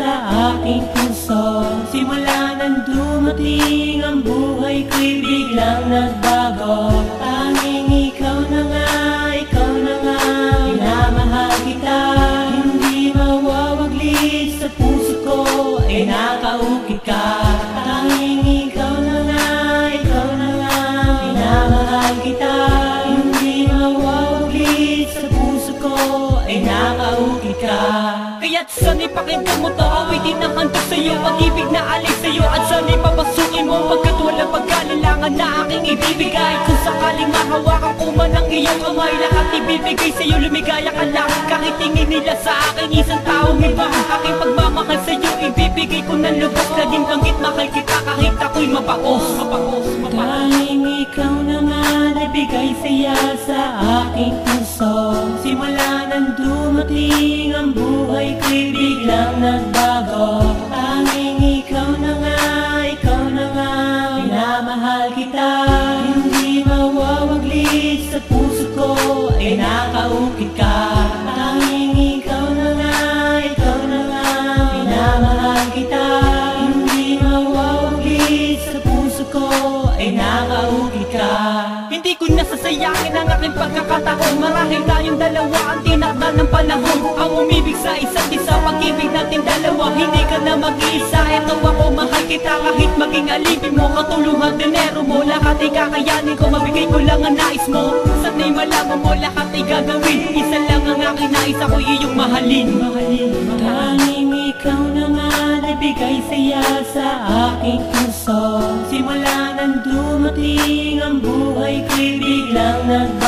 sa aking puso. Simula nang dumating ang buhay ko'y biglang nagbago. Tanging ikaw na nga, ikaw na nga, minamahal kita. Hindi mawawaglit sa puso ko, ay nakaukit ka. Tanging ikaw na nga, ikaw na nga, minamahal kita. Hindi mawawaglit sa puso ko, ay nakaukit ka. Kaya't sana'y pakinggan mo to, awitin ang handog sa'yo, pag-ibig na alis sa'yo. At sana'y papasukin mo pagkat walang pagkalilangan na aking ibibigay. Kung sakaling mahawakan ko man ang iyong kamay, lahat ibibigay sa'yo, lumigaya ka lang. Kahit tingin nila sa akin isang taong iba, aking pagmamahal sa'yo ibibigay ko ng lubos. Laging banggit mahal kita kahit ako'y mapaos. Tanging ikaw na nga nagbigay saya sa aking puso. Simula nang dumating ang buhay ko'y biglang nagbago. Tanging ikaw na nga, ikaw na nga, minamahal kita. Hindi mawawaglit sa puso ko, ay nakaukit ka. Tanging ikaw na nga, ikaw na nga, minamahal kita. Hindi mawawaglit sa puso ko, ay nakaukit ka. Hindi ko nasasayangin ang aking pagkakataon. Marahil tayong dalawa ang tinakda ng panahon. Ang umibig sa isa't isa, pag-ibig natin dalawa. Hindi ka na mag-iisa, eto ako, mahal kita. Kahit maging alipin mo, katulungan dinero mo. Lahat ay kakayanin ko, mabigay ko lang ang nais mo. Sana'y malaman mo, lahat ay gagawin. Isa lang ang aking nais, ako'y iyong mahalin. Tanging ikaw na nga nagbigay saya sa aking puso. Simula nang dumating ang buhay ko'y biglang nagbago.